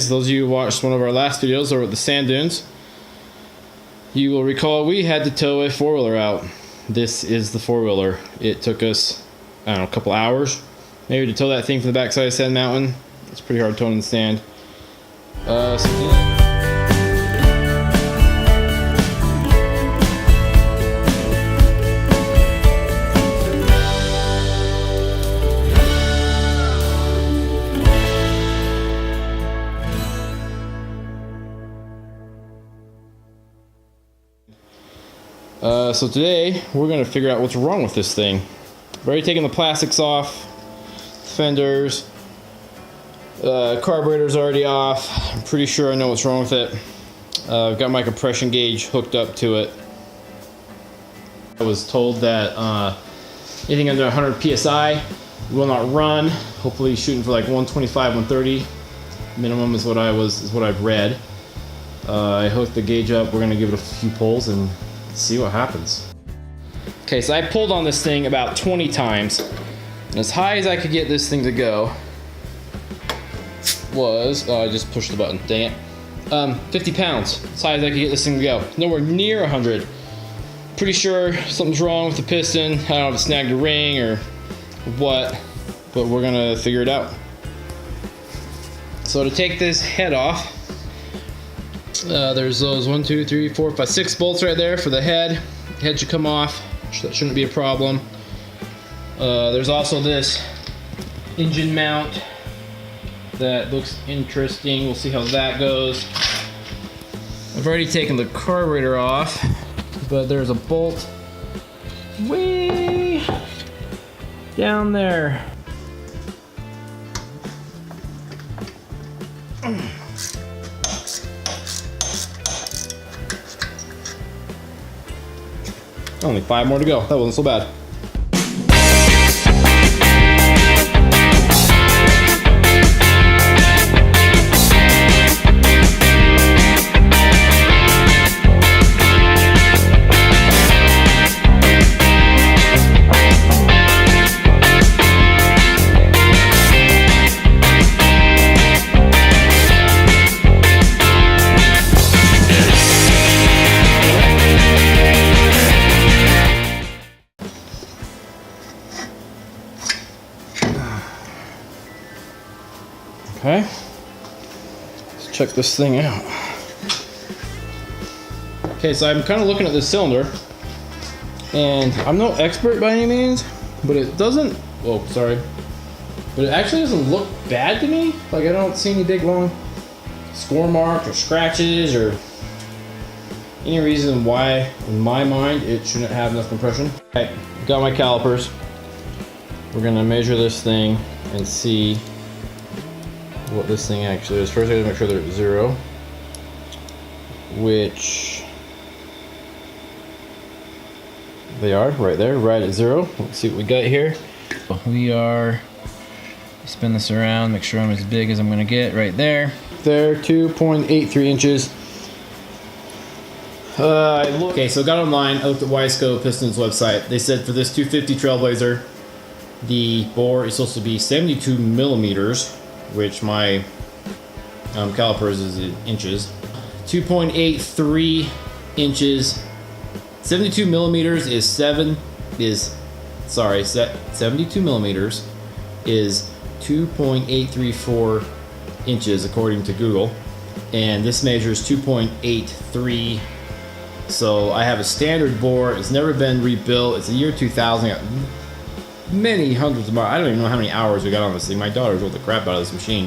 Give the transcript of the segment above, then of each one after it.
Those of you who watched one of our last videos over at the sand dunes, you will recall we had to tow a four-wheeler out. This is the four-wheeler. It took us, I don't know, a couple hours maybe to tow that thing from the backside of Sand Mountain. It's pretty hard towing in the sand. So today we're going to figure out what's wrong with this thing. I've already taken the plastics off, fenders, carburetor's already off. I'm pretty sure I know what's wrong with it. I've got my compression gauge hooked up to it. I was told that anything under 100 psi will not run. Hopefully shooting for like 125, 130 minimum is what I've read. I hooked the gauge up. We're going to give it a few pulls and see what happens. Okay, so I pulled on this thing about 20 times, and as high as I could get this thing to go was, I just pushed the button, dang it, 50 pounds, as high as I could get this thing to go. Nowhere near 100. Pretty sure something's wrong with the piston. I don't know if it snagged a ring or what, but we're gonna figure it out. So to take this head off, there's those 1, 2, 3, 4, 5, 6 bolts right there for the head. Head should come off. That shouldn't be a problem. There's also this engine mount that looks interesting. We'll see how that goes. I've already taken the carburetor off, but there's a bolt way down there. Only 5 more to go. That wasn't so bad. Okay, let's check this thing out. Okay, so I'm kind of looking at this cylinder, and I'm no expert by any means, but it doesn't, oh, sorry, but it actually doesn't look bad to me. Like, I don't see any big long score marks or scratches or any reason why, in my mind, it shouldn't have enough compression. Okay, got my calipers. We're gonna measure this thing and see what this thing actually is. First I gotta make sure they're at 0, which they are right there, right at 0. Let's see what we got here. We are, spin this around, make sure I'm as big as I'm gonna get right there. There, 2.83 inches. Okay, so I got online, I looked at Wiseco Pistons website. They said for this 250 Trailblazer, the bore is supposed to be 72 millimeters, which my calipers is in inches. 2.83 inches. 72 millimeters is 72 millimeters is 2.834 inches according to Google, and this measures 2.83. So I have a standard bore. It's never been rebuilt. It's the year 2000. I got many hundreds of miles. I don't even know how many hours we got on this thing. My daughter drove the crap out of this machine.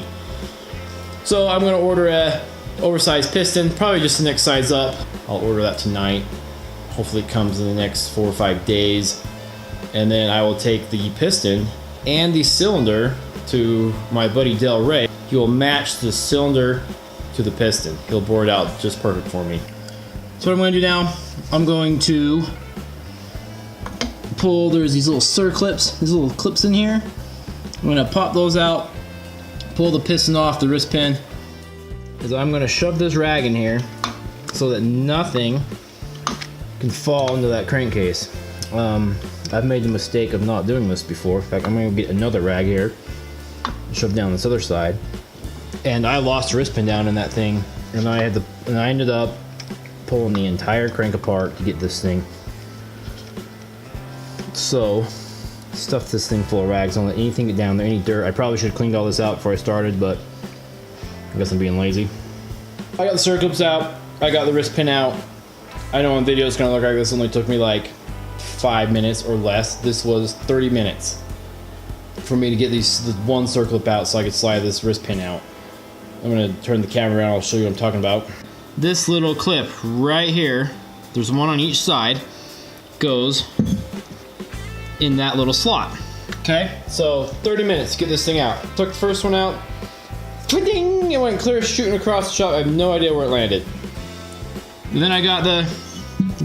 So I'm gonna order a oversized piston, probably just the next size up. I'll order that tonight. Hopefully it comes in the next 4 or 5 days. And then I will take the piston and the cylinder to my buddy Del Rey. He will match the cylinder to the piston. He'll bore it out just perfect for me. So what I'm gonna do now, I'm going to pull, there's these little circlips, these little clips in here. I'm gonna pop those out, pull the piston off the wrist pin, because I'm gonna shove this rag in here so that nothing can fall into that crankcase. I've made the mistake of not doing this before. In fact, I'm gonna get another rag here, shove down this other side, And I lost a wrist pin down in that thing, and I ended up pulling the entire crank apart to get this thing. So, stuffed this thing full of rags. Don't let anything get down there, any dirt. I probably should have cleaned all this out before I started, but I guess I'm being lazy. I got the circlips out. I got the wrist pin out. I know on video it's gonna look like this only took me like 5 minutes or less. This was 30 minutes for me to get this one circlip out so I could slide this wrist pin out. I'm gonna turn the camera around, I'll show you what I'm talking about. This little clip right here, there's one on each side, goes in that little slot. Okay, so 30 minutes to get this thing out. Took the first one out, ding, it went clear shooting across the shop. I have no idea where it landed. And then I got the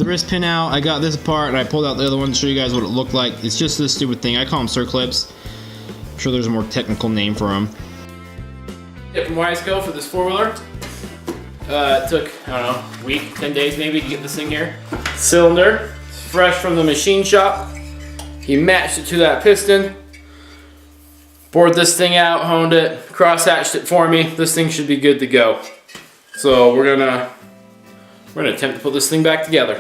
wrist pin out, I got this apart, and I pulled out the other one to show you guys what it looked like. It's just this stupid thing. I call them circlips. I'm sure there's a more technical name for them. From Wiseco for this four-wheeler. It took, I don't know, a week, 10 days maybe to get this thing here. Cylinder, it's fresh from the machine shop. He matched it to that piston. Bored this thing out, honed it, cross-hatched it for me. This thing should be good to go. So we're gonna attempt to put this thing back together.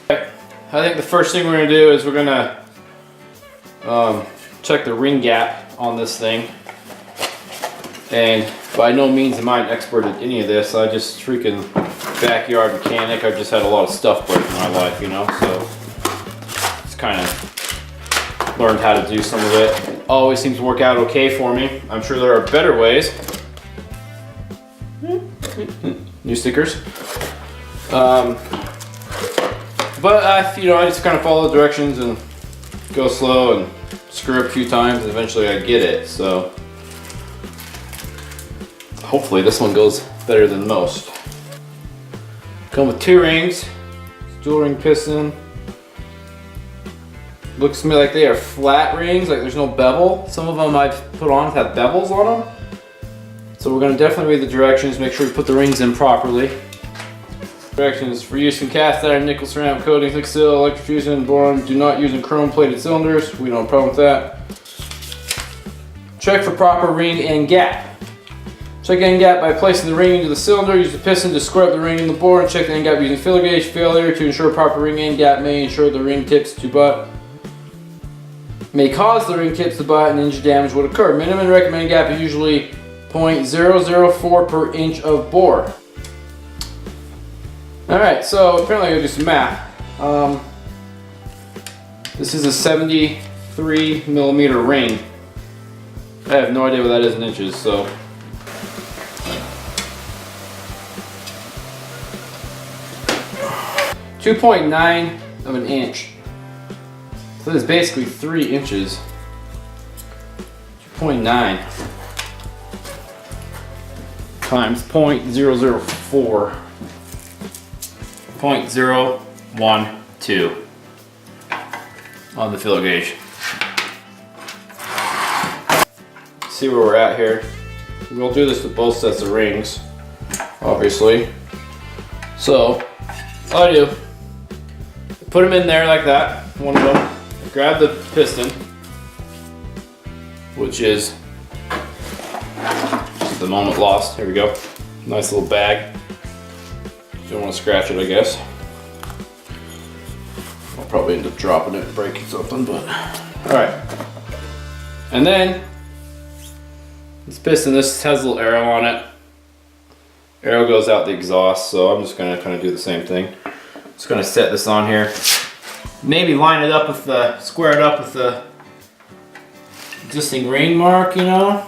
I think the first thing we're gonna do is we're gonna check the ring gap on this thing. And by no means am I an expert at any of this. I just freaking backyard mechanic. I've just had a lot of stuff break in my life, you know, so just kind of learned how to do some of it. It always seems to work out okay for me. I'm sure there are better ways. New stickers. But you know, I just kind of follow the directions and go slow and screw up a few times, and eventually I get it. So hopefully this one goes better than most. Come with 2 rings, dual ring piston. Looks to me like they are flat rings, like there's no bevel. Some of them I've put on have bevels on them. So we're going to definitely read the directions, make sure we put the rings in properly. Directions for use in cast iron, nickel ceramic coating, thick steel, electrofusion, and boron. Do not use in chrome plated cylinders. We don't have a problem with that. Check for proper ring and gap. Check end gap by placing the ring into the cylinder. Use the piston to square up the ring in the bore, and check the end gap using filler gauge. Failure to ensure proper ring end gap may ensure the ring tips to butt. May cause the ring tips to butt and inch damage would occur. Minimum recommended gap is usually 0.004 per inch of bore. Alright, so apparently I'm going to do some math. This is a 73 millimeter ring. I have no idea what that is in inches, so. .9 of an inch. So this is basically 3 inches. 2.9 times 0.004. 0.012 on the filler gauge. Let's see where we're at here. We'll do this with both sets of rings, obviously. So, all I do, put them in there like that, one of them. Grab the piston, which is just the moment lost. Here we go. Nice little bag. Don't want to scratch it, I guess. I'll probably end up dropping it and breaking something, but alright. And then this piston, this has a little arrow on it. Arrow goes out the exhaust, so I'm just gonna kind of do the same thing. Just gonna set this on here. Maybe line it up with the, square it up with the existing ring mark, you know.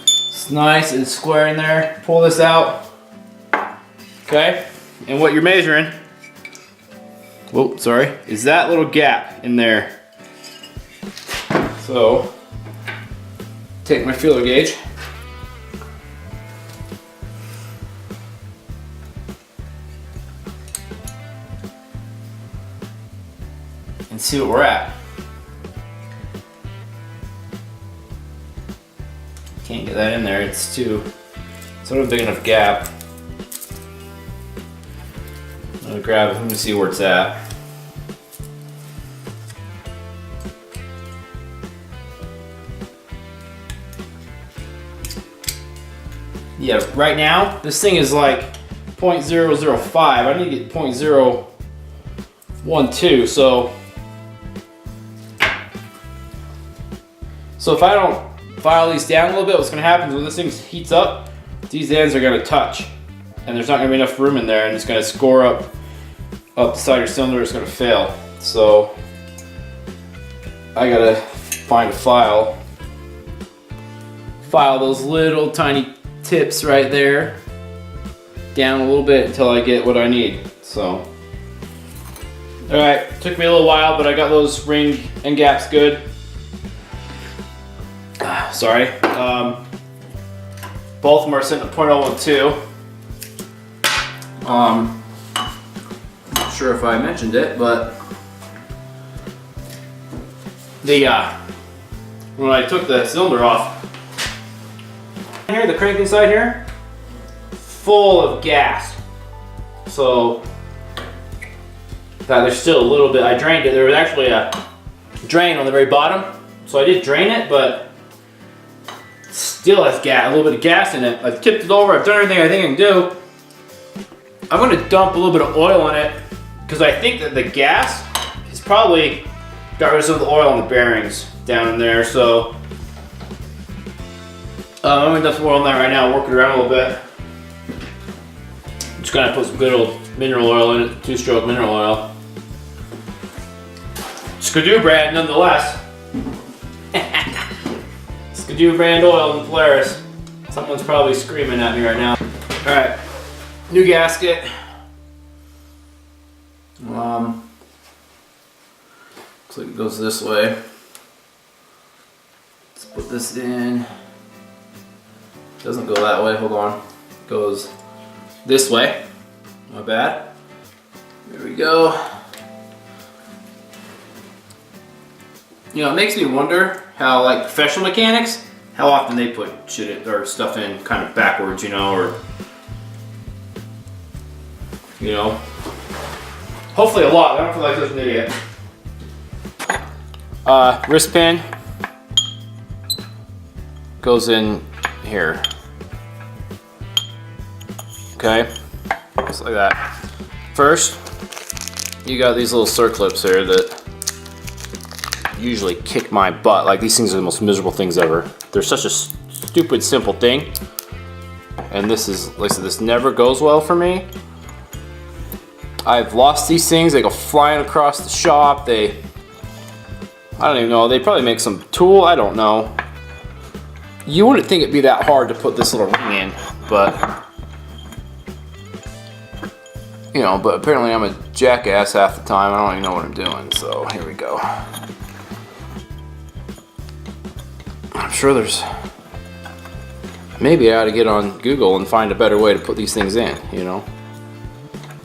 It's nice and square in there. Pull this out. Okay, and what you're measuring, whoa, sorry, is that little gap in there. So, take my feeler gauge. And see what we're at. Can't get that in there, it's not a big enough gap. I'm gonna grab it, let me see where it's at. Yeah, right now, this thing is like 0.005. I need to get 0.012, so if I don't file these down a little bit, what's gonna happen is when this thing heats up, these ends are gonna touch, and there's not gonna be enough room in there, and it's gonna score up the side of your cylinder, it's gonna fail. So I gotta find a file those little tiny tips right there down a little bit until I get what I need. So, all right, took me a little while, but I got those ring end gaps good. Sorry. Both of them are sitting at 0.012. Not sure if I mentioned it, but when I took the cylinder off, here, the crank inside here, full of gas. So that there's still a little bit, I drained it. There was actually a drain on the very bottom. So I did drain it, but it still has gas, a little bit of gas in it. I've tipped it over, I've done everything I think I can do. I'm gonna dump a little bit of oil on it because I think that the gas has probably got rid of some of the oil on the bearings down in there. So I'm gonna dump some oil on that right now, work it around a little bit. Just gonna put some good old mineral oil in it, 2-stroke mineral oil. Skidoo brand nonetheless. Skidoo brand oil in Polaris. Someone's probably screaming at me right now. Alright, new gasket. Looks like it goes this way. Let's put this in. Doesn't go that way, hold on. Goes this way. My bad. There we go. You know, it makes me wonder how, like, professional mechanics, how often they put shit or stuff in kind of backwards, you know, or, you know. Hopefully a lot. I don't feel like such an idiot. Wrist pin goes in here. Okay, just like that. First, you got these little circlips here that usually kick my butt. Like, these things are the most miserable things ever. They're such a stupid, simple thing. And this is, like I said, this never goes well for me. I've lost these things. They go flying across the shop. I don't even know. They probably make some tool. I don't know. You wouldn't think it'd be that hard to put this little ring in, but you know, but apparently I'm a jackass half the time. I don't even know what I'm doing, so here we go. I'm sure there's, maybe I ought to get on Google and find a better way to put these things in, you know.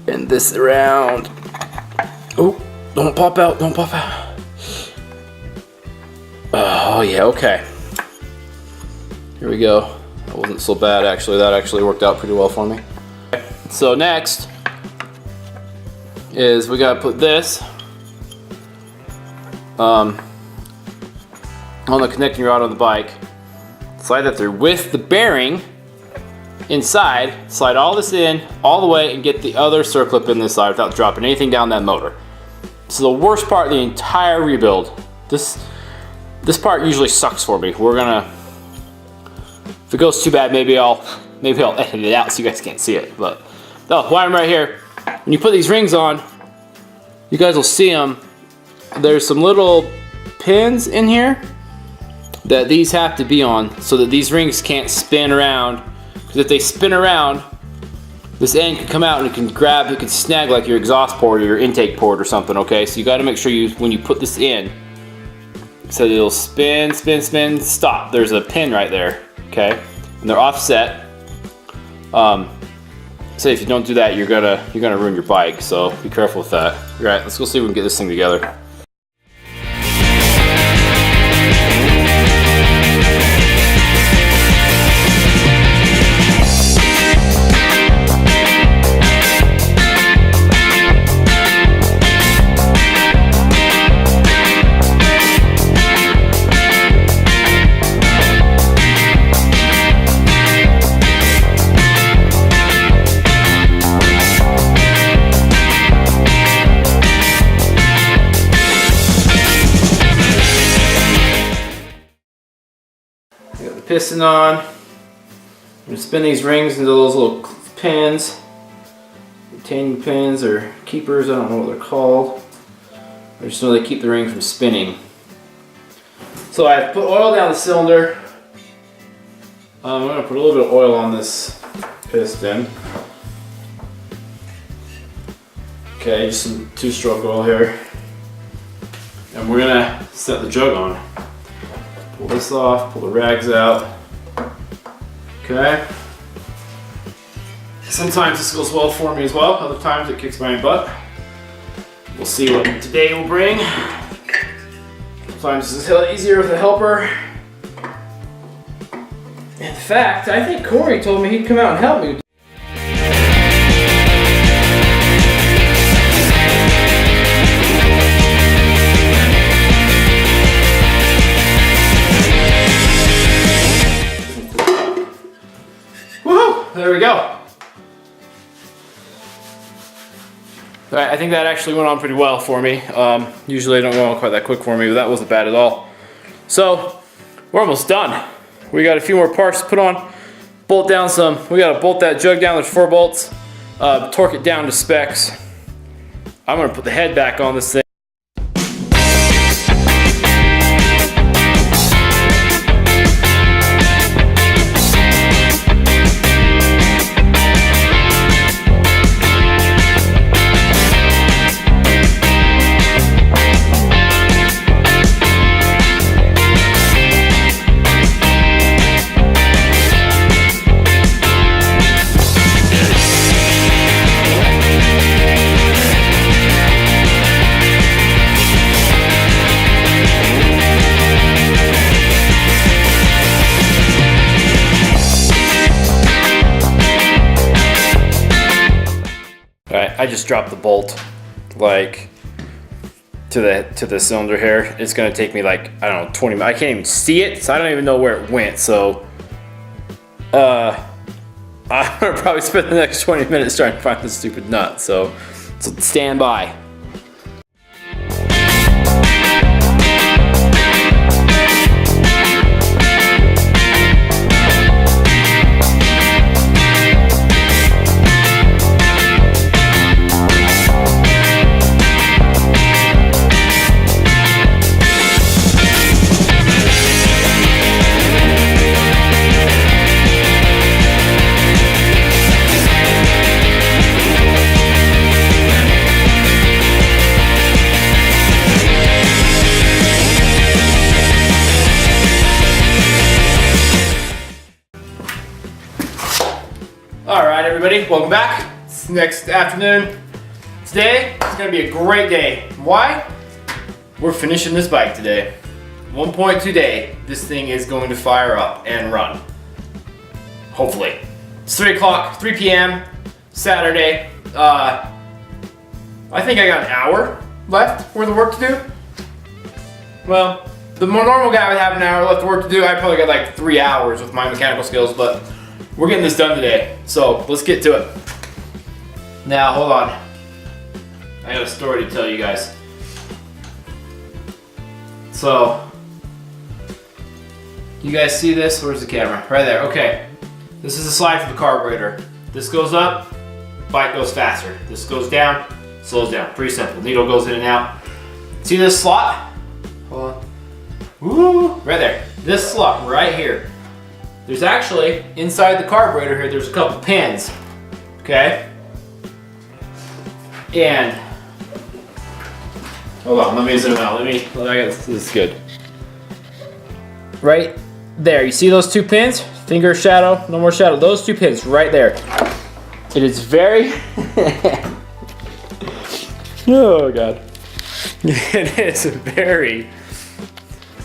And this around. Oh, don't pop out, don't pop out. Oh yeah, okay. Here we go. That wasn't so bad actually. That actually worked out pretty well for me. So next is we gotta put this on the connecting rod on the bike. Slide that through with the bearing inside. Slide all this in all the way and get the other circlip in this side without dropping anything down that motor. So the worst part of the entire rebuild. This part usually sucks for me. We're gonna, if it goes too bad, maybe I'll edit it out so you guys can't see it. But oh, while I'm right here, when you put these rings on, you guys will see them. There's some little pins in here that these have to be on so that these rings can't spin around. Because if they spin around, this end can come out and it can grab, it can snag like your exhaust port or your intake port or something, okay? So you gotta make sure when you put this in, so it'll spin, spin, spin, stop. There's a pin right there, okay? And they're offset. So if you don't do that, you're gonna ruin your bike, so be careful with that. All right, let's go see if we can get this thing together. piston on. I'm gonna spin these rings into those little pins, retaining pins or keepers, I don't know what they're called. I just know they keep the ring from spinning. So I put oil down the cylinder. I'm gonna put a little bit of oil on this piston. Okay, just some 2-stroke oil here. And we're gonna set the jug on. Pull this off, pull the rags out. Okay. Sometimes this goes well for me as well, other times it kicks my butt. We'll see what today will bring. Sometimes this is easier with a helper. In fact, I think Corey told me he'd come out and help me. Woohoo! There we go. Alright, I think that actually went on pretty well for me. Usually they don't go on quite that quick for me, but that wasn't bad at all. So, we're almost done. We got a few more parts to put on. Bolt down some, we gotta bolt that jug down, there's 4 bolts. Torque it down to specs. I'm gonna put the head back on this thing. I just dropped the bolt like to the cylinder here. It's gonna take me like, I don't know, 20 minutes. I can't even see it, so I don't even know where it went. So I'm gonna probably spend the next 20 minutes trying to find this stupid nut. So stand by. Alright everybody, welcome back. It's next afternoon. Today is going to be a great day. Why? We're finishing this bike today. 1.2 day, this thing is going to fire up and run. Hopefully. It's 3 p.m. Saturday. I think I got an hour left worth of work to do. Well, the more normal guy would have an hour left of work to do. I probably got like 3 hours with my mechanical skills, but we're getting this done today, so let's get to it. Now, hold on. I got a story to tell you guys. So, you guys see this? Where's the camera? Right there, okay. This is a slide for the carburetor. This goes up, bike goes faster. This goes down, slows down. Pretty simple. Needle goes in and out. See this slot? Hold on. Woo! Right there. This slot right here. There's actually, inside the carburetor here, there's a couple pins, okay? And, hold on, let me zoom out, this is good. Right there, you see those 2 pins? Finger shadow, no more shadow, those 2 pins right there. It is very, oh God. It is very,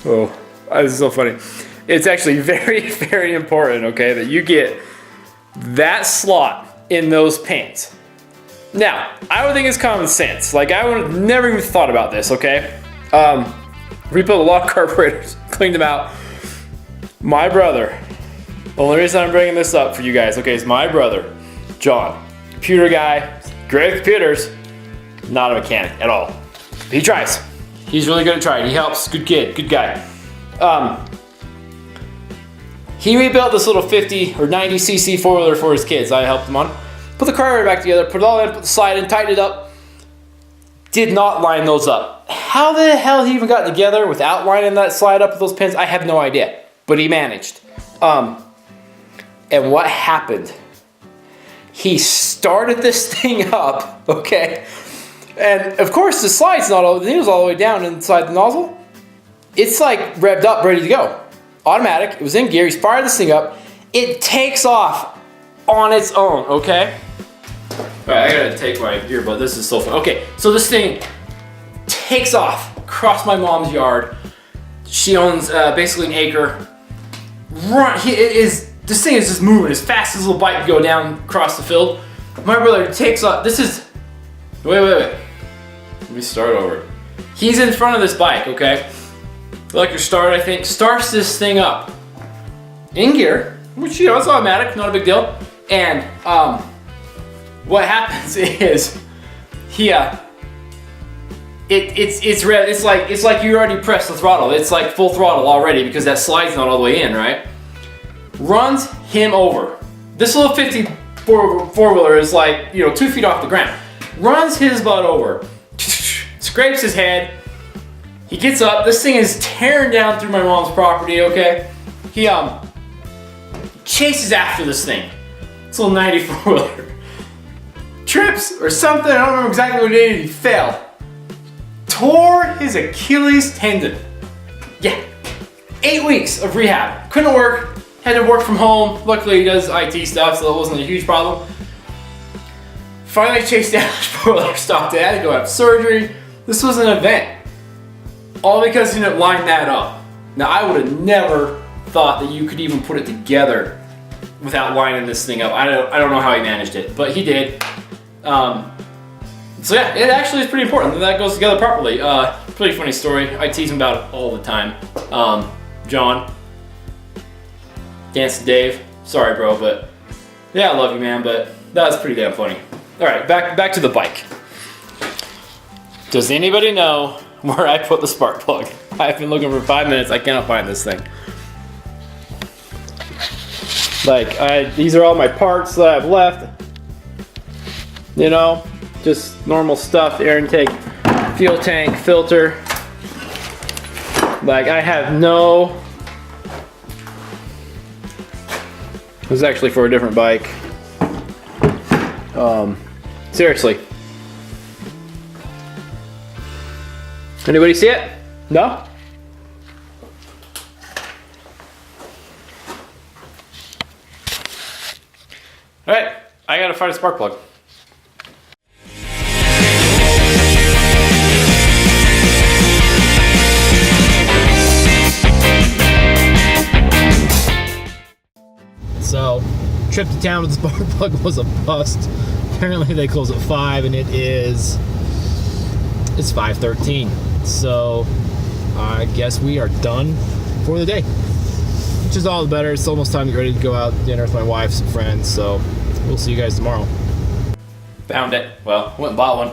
oh, this is so funny. It's actually very, very important, okay, that you get that slot in those pins. Now, I would think it's common sense. Like, I would have never even thought about this, okay? Rebuilt a lot of carburetors, cleaned them out. My brother, the only reason I'm bringing this up for you guys, okay, is my brother, John, computer guy, great at computers, not a mechanic at all. But he tries. He's really good at trying. He helps, good kid, good guy. He rebuilt this little 50 or 90cc four-wheeler for his kids. I helped him on. Put the carburetor back together, put it all in, put the slide in, tightened it up. Did not line those up. How the hell he even got together without lining that slide up with those pins, I have no idea. But he managed. And what happened? He started this thing up, okay? And of course the slide's not all, the needle's all the way down inside the nozzle. It's like revved up, ready to go. Automatic, it was in gear, he fired this thing up. It takes off on its own, okay? All right, I gotta take my earbud, this is so fun. Okay, so this thing takes off across my mom's yard. She owns basically an acre. This thing is just moving as fast as a little bike can go down across the field. My brother takes off, wait. Let me start over. He's in front of this bike, okay? Like your start, I think, starts this thing up in gear, which, you know, it's automatic, not a big deal. And what happens is it's like you already pressed the throttle. It's like full throttle already because that slide's not all the way in, right? Runs him over. This little 50 four-wheeler is like, you know, 2 feet off the ground. Runs his butt over, scrapes his head. He gets up. This thing is tearing down through my mom's property, okay? He chases after this thing. It's a little 90 four-wheeler. Trips or something, I don't remember exactly what he did. He fell. Tore his Achilles tendon. Yeah, 8 weeks of rehab. Couldn't work. Had to work from home. Luckily he does IT stuff, so it wasn't a huge problem. Finally chased down his four-wheeler, stopped it. I had to go have surgery. This was an event. All because he didn't line that up. Now I would have never thought that you could even put it together without lining this thing up. I don't know how he managed it, but he did. So yeah, it actually is pretty important that that goes together properly. Pretty funny story. I tease him about it all the time. John. Dance to Dave. Sorry, bro, but yeah, I love you, man, but that was pretty damn funny. All right, back to the bike. Does anybody know where I put the spark plug? I've been looking for 5 minutes. I cannot find this thing. Like, these are all my parts that I've left. You know, just normal stuff, air intake, fuel tank, filter. Like, I have no... This is actually for a different bike. Seriously. Anybody see it? No? Alright, I gotta find a spark plug. So, trip to town with the spark plug was a bust. Apparently they close at 5 and it's 5:13. So, I guess we are done for the day. Which is all the better. It's almost time to get ready to go out to dinner with my wife's friends. So, we'll see you guys tomorrow. Found it. Well, went and bought one.